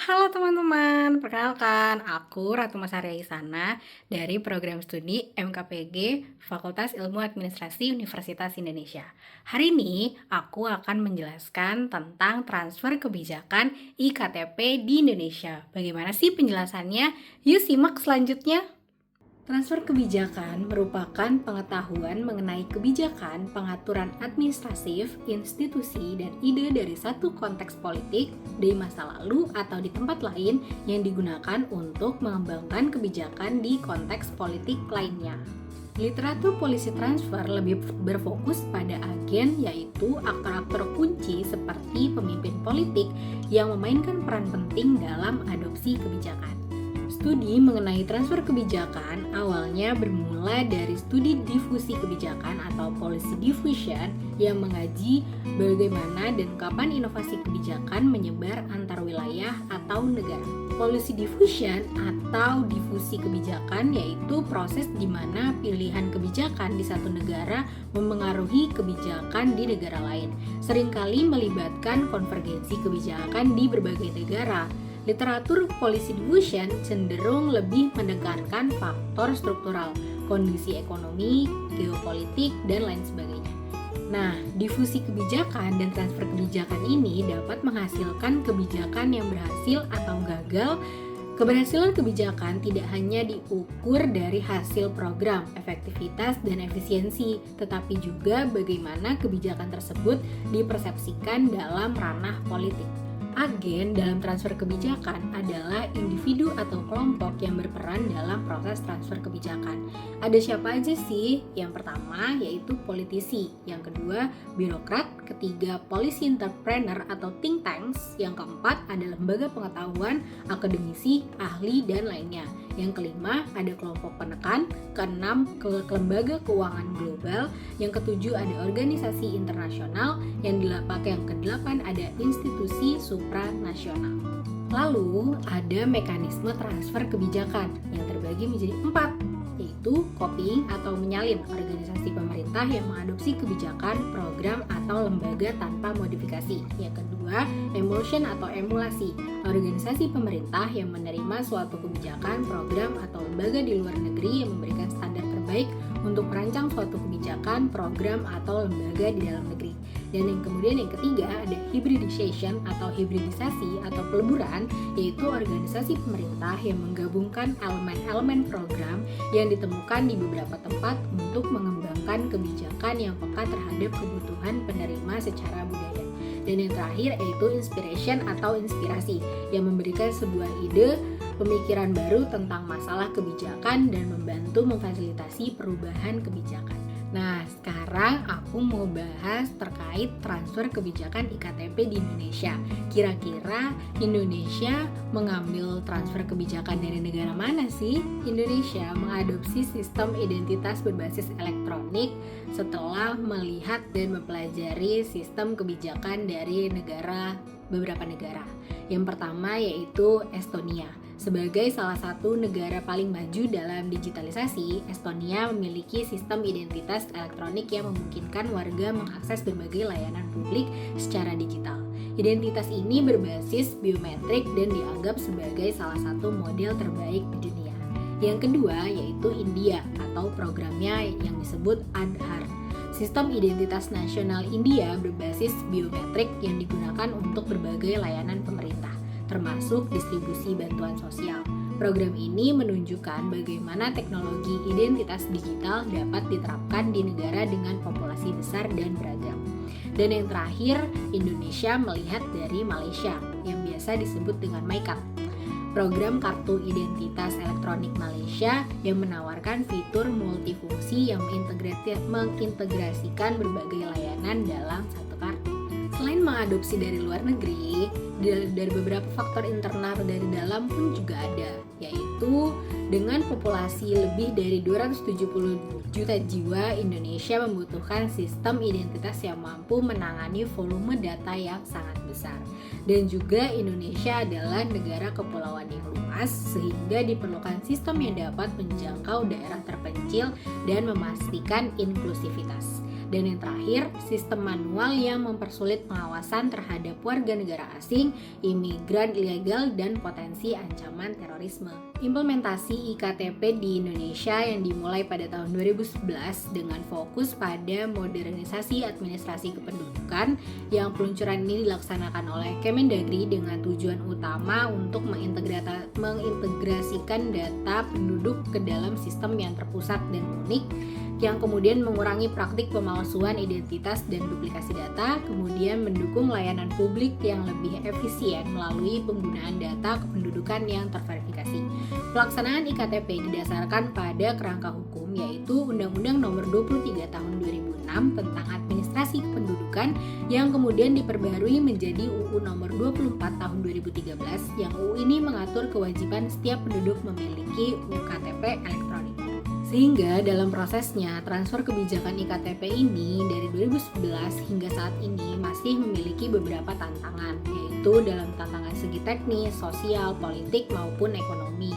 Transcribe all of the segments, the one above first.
Halo teman-teman, perkenalkan aku Ratu Masaria Isana dari program studi MKPG Fakultas Ilmu Administrasi Universitas Indonesia. Hari ini aku akan menjelaskan tentang transfer kebijakan IKTP di Indonesia. Bagaimana sih penjelasannya? Yuk simak selanjutnya. Transfer kebijakan merupakan pengetahuan mengenai kebijakan, pengaturan administratif, institusi, dan ide dari satu konteks politik di masa lalu atau di tempat lain yang digunakan untuk mengembangkan kebijakan di konteks politik lainnya. Literatur policy transfer lebih berfokus pada agen, yaitu aktor-aktor kunci seperti pemimpin politik yang memainkan peran penting dalam adopsi kebijakan. Studi mengenai transfer kebijakan awalnya bermula dari studi difusi kebijakan atau policy diffusion yang mengaji bagaimana dan kapan inovasi kebijakan menyebar antar wilayah atau negara. Policy diffusion atau difusi kebijakan yaitu proses di mana pilihan kebijakan di satu negara memengaruhi kebijakan di negara lain, seringkali melibatkan konvergensi kebijakan di berbagai negara. Literatur policy diffusion cenderung lebih menekankan faktor struktural, kondisi ekonomi, geopolitik, dan lain sebagainya. Nah, difusi kebijakan dan transfer kebijakan ini dapat menghasilkan kebijakan yang berhasil atau gagal. Keberhasilan kebijakan tidak hanya diukur dari hasil program, efektivitas, dan efisiensi, tetapi juga bagaimana kebijakan tersebut dipersepsikan dalam ranah politik. Agen dalam transfer kebijakan adalah individu atau kelompok yang berperan dalam proses transfer kebijakan. Ada siapa aja sih? Yang pertama yaitu politisi, yang kedua birokrat, ketiga policy entrepreneur atau think tanks, yang keempat ada lembaga pengetahuan, akademisi, ahli, dan lainnya. Yang kelima ada kelompok penekan, keenam lembaga keuangan global, yang ketujuh ada organisasi internasional, yang kedelapan ada institusi supranasional. Lalu ada mekanisme transfer kebijakan yang terbagi menjadi 4, yaitu copying atau menyalin, organisasi pemerintah yang mengadopsi kebijakan, program, atau lembaga tanpa modifikasi. Yang kedua, emulsion atau emulasi, organisasi pemerintah yang menerima suatu kebijakan, program, atau lembaga di luar negeri yang memberikan standar terbaik untuk merancang suatu kebijakan, program, atau lembaga di dalam negeri. Dan yang ketiga ada hybridization atau hibridisasi atau peleburan, yaitu organisasi pemerintah yang menggabungkan elemen-elemen program yang ditemukan di beberapa tempat untuk mengembangkan kebijakan yang peka terhadap kebutuhan penerima secara budaya. Dan yang terakhir yaitu inspiration atau inspirasi, yang memberikan sebuah ide, pemikiran baru tentang masalah kebijakan dan membantu memfasilitasi perubahan kebijakan. Nah, sekarang aku mau bahas terkait transfer kebijakan IKTP di Indonesia. Kira-kira Indonesia mengambil transfer kebijakan dari negara mana sih? Indonesia mengadopsi sistem identitas berbasis elektronik setelah melihat dan mempelajari sistem kebijakan dari beberapa negara. Yang pertama yaitu Estonia. Sebagai salah satu negara paling maju dalam digitalisasi, Estonia memiliki sistem identitas elektronik yang memungkinkan warga mengakses berbagai layanan publik secara digital. Identitas ini berbasis biometrik dan dianggap sebagai salah satu model terbaik di dunia. Yang kedua yaitu India atau programnya yang disebut Aadhaar. Sistem identitas nasional India berbasis biometrik yang digunakan untuk berbagai layanan pemerintah, termasuk distribusi bantuan sosial. Program ini menunjukkan bagaimana teknologi identitas digital dapat diterapkan di negara dengan populasi besar dan beragam. Dan yang terakhir, Indonesia melihat dari Malaysia yang biasa disebut dengan MyKad. Program Kartu Identitas Elektronik Malaysia yang menawarkan fitur multifungsi yang mengintegrasikan berbagai layanan dalam satu kartu. Selain mengadopsi dari luar negeri, dari beberapa faktor internal dari dalam pun juga ada, yaitu dengan populasi lebih dari 270 juta jiwa, Indonesia membutuhkan sistem identitas yang mampu menangani volume data yang sangat besar. Dan juga Indonesia adalah negara kepulauan yang luas, sehingga diperlukan sistem yang dapat menjangkau daerah terpencil dan memastikan inklusivitas. Dan yang terakhir, sistem manual yang mempersulit pengawasan terhadap warga negara asing, imigran ilegal, dan potensi ancaman terorisme. Implementasi IKTP di Indonesia yang dimulai pada tahun 2011 dengan fokus pada modernisasi administrasi kependudukan yang peluncuran ini dilaksanakan oleh Kemendagri dengan tujuan utama untuk mengintegrasikan data penduduk ke dalam sistem yang terpusat dan unik, yang kemudian mengurangi praktik pemalsuan identitas dan duplikasi data, kemudian mendukung layanan publik yang lebih efisien melalui penggunaan data kependudukan yang terverifikasi. Pelaksanaan IKTP didasarkan pada kerangka hukum yaitu Undang-Undang Nomor 23 Tahun 2006 tentang Administrasi Kependudukan yang kemudian diperbarui menjadi UU Nomor 24 Tahun 2013 yang UU ini mengatur kewajiban setiap penduduk memiliki KTP elektronik. Sehingga dalam prosesnya, transfer kebijakan IKTP ini dari 2011 hingga saat ini masih memiliki beberapa tantangan, yaitu dalam tantangan segi teknis, sosial, politik, maupun ekonomi.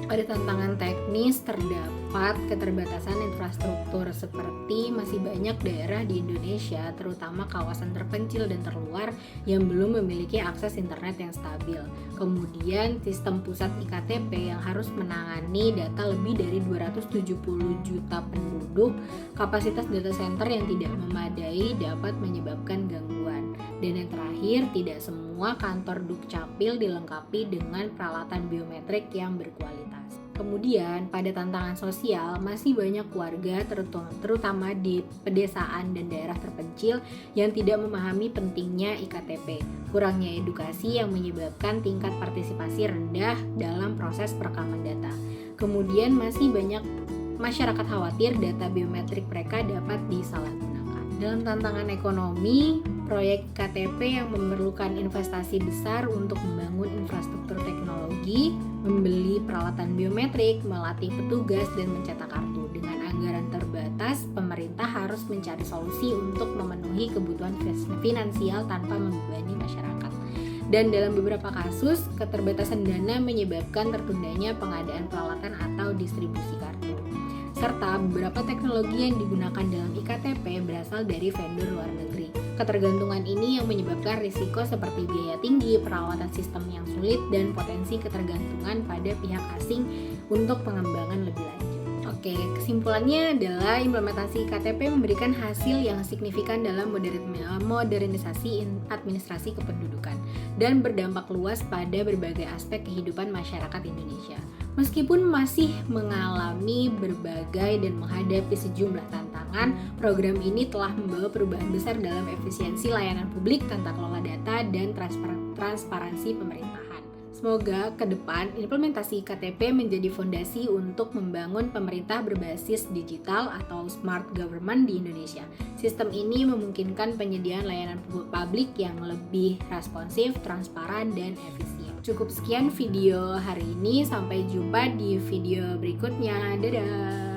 Pada tantangan teknis terdapat keterbatasan infrastruktur seperti masih banyak daerah di Indonesia, terutama kawasan terpencil dan terluar yang belum memiliki akses internet yang stabil. Kemudian sistem pusat IKTP yang harus menangani data lebih dari 270 juta penduduk, kapasitas data center yang tidak memadai dapat menyebabkan gangguan. Dan yang terakhir, tidak semua kantor Dukcapil dilengkapi dengan peralatan biometrik yang berkualitas. Kemudian, pada tantangan sosial, masih banyak warga terutama di pedesaan dan daerah terpencil yang tidak memahami pentingnya IKTP. Kurangnya edukasi yang menyebabkan tingkat partisipasi rendah dalam proses perekaman data. Kemudian, masih banyak masyarakat khawatir data biometrik mereka dapat disalahgunakan. Dalam tantangan ekonomi, proyek KTP yang memerlukan investasi besar untuk membangun infrastruktur teknologi, membeli peralatan biometrik, melatih petugas, dan mencetak kartu. Dengan anggaran terbatas, pemerintah harus mencari solusi untuk memenuhi kebutuhan finansial tanpa membebani masyarakat. Dan dalam beberapa kasus, keterbatasan dana menyebabkan tertundanya pengadaan peralatan atau distribusi kartu. Serta beberapa teknologi yang digunakan dalam IKTP berasal dari vendor luar negeri. Ketergantungan ini yang menyebabkan risiko seperti biaya tinggi, perawatan sistem yang sulit, dan potensi ketergantungan pada pihak asing untuk pengembangan lebih lanjut. Oke, kesimpulannya adalah implementasi IKTP memberikan hasil yang signifikan dalam modernisasi administrasi kependudukan dan berdampak luas pada berbagai aspek kehidupan masyarakat Indonesia. Meskipun masih mengalami berbagai dan menghadapi sejumlah tantangan, program ini telah membawa perubahan besar dalam efisiensi layanan publik, tata kelola data, dan transparansi pemerintahan. Semoga ke depan implementasi KTP menjadi fondasi untuk membangun pemerintah berbasis digital atau smart government di Indonesia. Sistem ini memungkinkan penyediaan layanan publik yang lebih responsif, transparan, dan efisien. Cukup sekian video hari ini, sampai jumpa di video berikutnya. Dadah!